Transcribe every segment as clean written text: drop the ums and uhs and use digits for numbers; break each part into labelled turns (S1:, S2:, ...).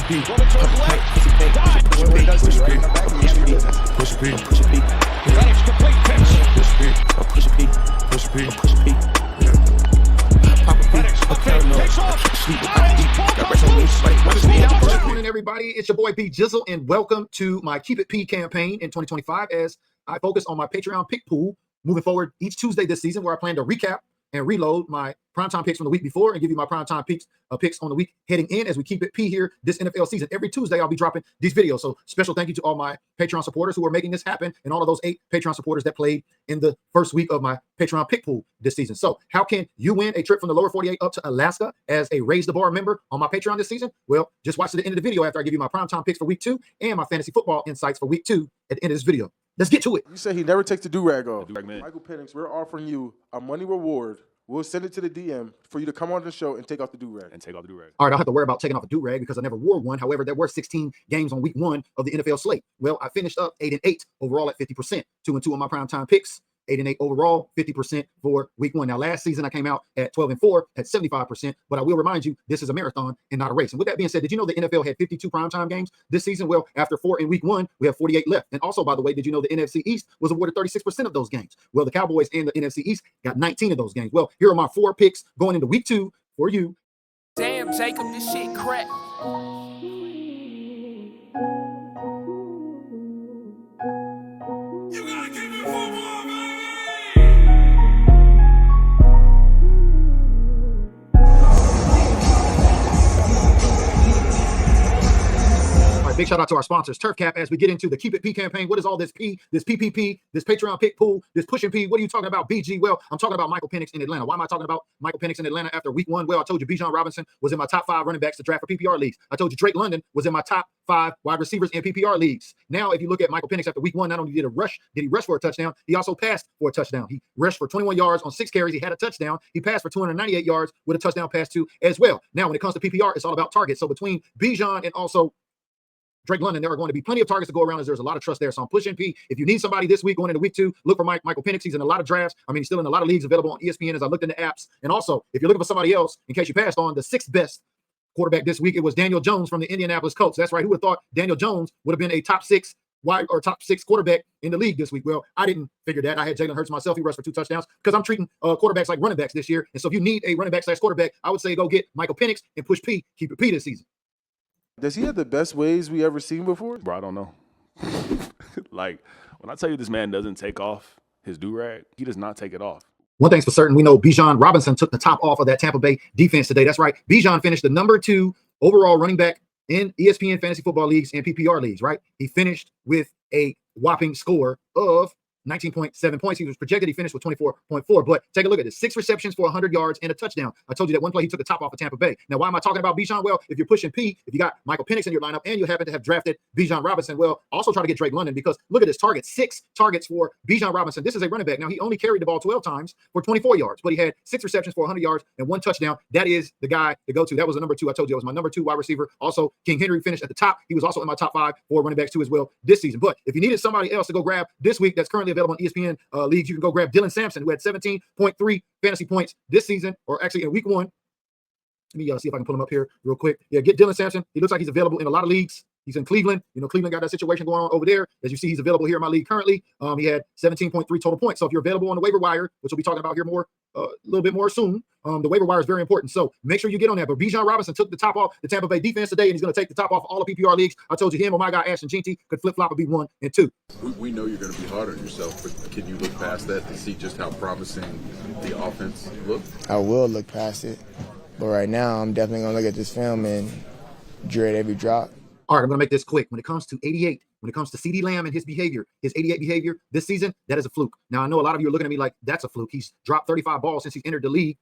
S1: P, pop a paint, push a paint, push a P, push a P, push a P, push a P,
S2: That is complete pitch.
S1: push a P, push a P, push a P, push a P, pop a P,
S3: Good morning, everybody. It's your boy B Jizzle, and welcome to my Keep It P campaign in 2025 as I focus on my Patreon pick pool moving forward each Tuesday this season, where I plan to recap and reload my primetime picks from the week before and give you my primetime picks on the week heading in as we keep it P here this NFL season. Every Tuesday, I'll be dropping these videos. So special thank you to all my Patreon supporters who are making this happen and all of those 8 Patreon supporters that played in the first week of my Patreon pick pool this season. So how can you win a trip from the lower 48 up to Alaska as a Raise the Bar member on my Patreon this season? Well, just watch to the end of the video after I give you my primetime picks for week 2 and my fantasy football insights for week 2 at the end of this video. Let's get to it.
S4: You say he never takes the do-rag off.
S1: man.
S4: Michael Penix, we're offering you a money reward. We'll send it to the DM for you to come on the show and take off the do-rag.
S3: All right, I don't have to worry about taking off a do-rag because I never wore one. However, there were 16 games on week 1 of the NFL slate. Well, I finished up 8-8 overall at 50%. 2-2 on my primetime picks. 8-8 overall, 50% for week 1. Now, last season I came out at 12-4 at 75%, but I will remind you, this is a marathon and not a race. And with that being said, did you know the NFL had 52 primetime games this season? Well, after 4 in week 1, we have 48 left. And also, by the way, did you know the NFC East was awarded 36% of those games? Well, the Cowboys and the NFC East got 19 of those games. Well, here are my 4 picks going into week 2 for you.
S5: Damn, Jacob, this shit crack.
S3: Big shout out to our sponsors, Turf Cap, as we get into the Keep It P campaign. What is all this P, this PPP, this Patreon pick pool, this pushing P? What are you talking about, BG? Well, I'm talking about Michael Penix in Atlanta. Why am I talking about Michael Penix in Atlanta after week 1? Well, I told you Bijan Robinson was in my top 5 running backs to draft for PPR leagues. I told you Drake London was in my top 5 wide receivers in PPR leagues. Now, if you look at Michael Penix after week 1, not only did he rush for a touchdown, he also passed for a touchdown. He rushed for 21 yards on 6 carries. He had a touchdown. He passed for 298 yards with a touchdown pass too as well. Now, when it comes to PPR, it's all about targets. So between Bijan and also Drake London, there are going to be plenty of targets to go around as there's a lot of trust there. So I'm pushing P. If you need somebody this week going into week 2, look for Michael Penix. He's in a lot of drafts. I mean, he's still in a lot of leagues available on ESPN as I looked into apps. And also, if you're looking for somebody else, in case you passed on, the 6th best quarterback this week, it was Daniel Jones from the Indianapolis Colts. That's right. Who would have thought Daniel Jones would have been a top 6 quarterback in the league this week? Well, I didn't figure that. I had Jalen Hurts myself. He rushed for 2 touchdowns because I'm treating quarterbacks like running backs this year. And so if you need a running back / quarterback, I would say go get Michael Penix and push P. Keep it P this season.
S4: Does he have the best waves we ever seen before?
S1: Bro, I don't know. Like, when I tell you this man doesn't take off his do-rag, he does not take it off.
S3: One thing's for certain, we know Bijan Robinson took the top off of that Tampa Bay defense today. That's right. Bijan finished the number 2 overall running back in ESPN fantasy football leagues and PPR leagues, right? He finished with a whopping score of 19.7 points. He was projected. He finished with 24.4. But take a look at this: 6 receptions for 100 yards and a touchdown. I told you that one play he took the top off of Tampa Bay. Now, why am I talking about Bijan? Well, if you're pushing P, if you got Michael Penix in your lineup and you happen to have drafted Bijan Robinson, well, also try to get Drake London, because look at this target: 6 targets for Bijan Robinson. This is a running back. Now, he only carried the ball 12 times for 24 yards, but he had 6 receptions for 100 yards and 1 touchdown. That is the guy to go to. That was the number 2. I told you that was my number 2 wide receiver. Also, King Henry finished at the top. He was also in my top 5 for running backs too as well this season. But if you needed somebody else to go grab this week that's currently available on ESPN leagues, you can go grab Dylan Sampson, who had 17.3 fantasy points this season, or actually in week 1. Let me see if I can pull him up here real quick. Yeah, get Dylan Sampson. He looks like he's available in a lot of leagues. He's in Cleveland. You know, Cleveland got that situation going on over there. As you see, he's available here in my league currently. He had 17.3 total points. So if you're available on the waiver wire, which we'll be talking about here more, a little bit more soon, the waiver wire is very important. So make sure you get on that. But Bijan Robinson took the top off the Tampa Bay defense today, and he's going to take the top off all the PPR leagues. I told you him or my guy Ashton Jeanty could flip-flop and be 1 and 2.
S6: We know you're going to be hard on yourself, but can you look past that to see just how promising the offense looks?
S7: I will look past it, but right now I'm definitely going to look at this film and dread every drop.
S3: All right, I'm going to make this quick. When it comes to 88, when it comes to CeeDee Lamb and his behavior, his 88 behavior this season, that is a fluke. Now, I know a lot of you are looking at me like that's a fluke. He's dropped 35 balls since he's entered the league,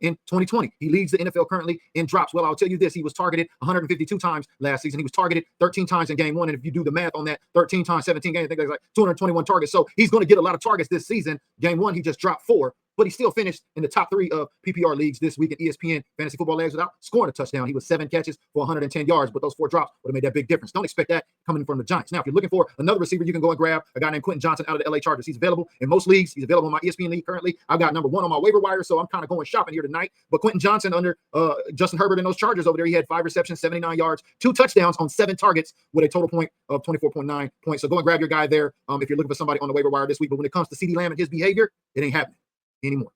S3: in 2020. He leads the NFL currently in drops. Well, I'll tell you this. He was targeted 152 times last season. He was targeted 13 times in game 1. And if you do the math on that, 13 times 17 games, I think that's like 221 targets. So he's going to get a lot of targets this season. Game 1, he just dropped 4. but he still finished in the top 3 of PPR leagues this week in ESPN Fantasy Football Leagues without scoring a touchdown. He was 7 catches for 110 yards, but those 4 drops would have made that big difference. Don't expect that coming from the Giants. Now, if you're looking for another receiver, you can go and grab a guy named Quentin Johnson out of the LA Chargers. He's available in most leagues. He's available in my ESPN league currently. I've got number 1 on my waiver wire, so I'm kind of going shopping here tonight. But Quentin Johnson under Justin Herbert and those Chargers over there, he had 5 receptions, 79 yards, 2 touchdowns on 7 targets with a total point of 24.9 points. So go and grab your guy there if you're looking for somebody on the waiver wire this week. But when it comes to CeeDee Lamb and his behavior, it ain't happening anymore.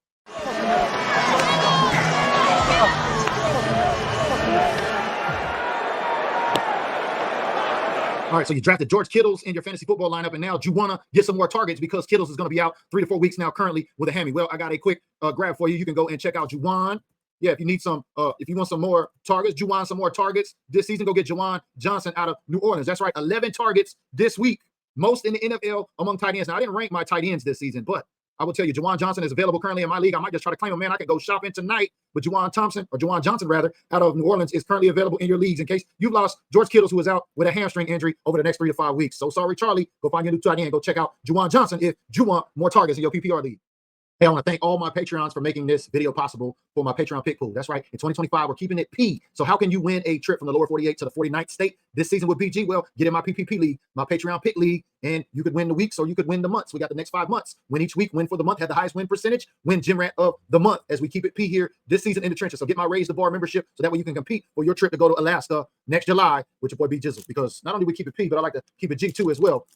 S3: All right, so you drafted George Kittles in your fantasy football lineup, and now you want to get some more targets because Kittles is going to be out 3 to 4 weeks now currently with a hammy. Well, I got a quick grab for you. You can go and check out Juwan. Yeah, if you need some, if you want some more targets, Juwan some more targets this season, go get Juwan Johnson out of New Orleans. That's right, 11 targets this week, most in the NFL among tight ends. Now, I didn't rank my tight ends this season, but I will tell you, Juwan Johnson is available currently in my league. I might just try to claim him, man. I can go shopping tonight. But Juwan Johnson, rather, out of New Orleans is currently available in your leagues in case you've lost George Kittles, who is out with a hamstring injury over the next 3 to 5 weeks. So sorry, Charlie. Go find your new tight end. Go check out Juwan Johnson if you want more targets in your PPR league. Hey, I want to thank all my Patreons for making this video possible for my Patreon pick pool. That's right. In 2025, we're keeping it P. So how can you win a trip from the lower 48 to the 49th state this season with BG? Well, get in my PPP league, my Patreon pick league, and you could win the weeks or you could win the months. We got the next 5 months. Win each week, win for the month, have the highest win percentage, win Gym Rat of the month as we keep it P here this season in the trenches. So get my Raise the Bar membership so that way you can compete for your trip to go to Alaska next July with your boy B Jizzle. Because not only we keep it P, but I like to keep it G too as well.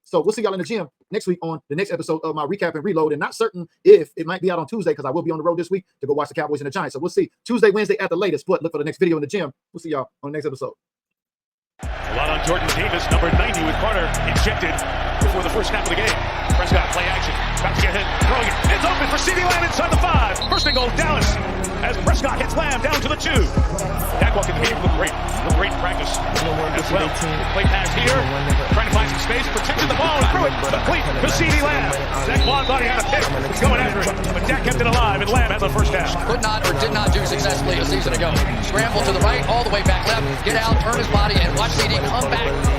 S3: So we'll see y'all in the gym next week on the next episode of my recap and reload. And not certain if it might be out on Tuesday because I will be on the road this week to go watch the Cowboys and the Giants. So we'll see Tuesday, Wednesday at the latest. But look for the next video in the gym. We'll see y'all on the next episode.
S2: A lot on Jordan Davis, number 90 with Carter injected before the first snap of the game. Prescott, play action, about to get hit, throwing it. It's open for CeeDee Lamb inside the 5. First and goal, Dallas, as Prescott hits Lamb down to the 2. Dak walk in the game, look great in practice as well. Play pass here, trying to find some space, protected the ball, and threw it complete to CeeDee Lamb. Zach Blondbody had a pick, was going after it, but Dak kept it alive, and Lamb had the first down.
S8: Could not or did not do successfully a season ago. Scramble to the right, all the way back left, get out, turn his body, and watch CeeDee come back.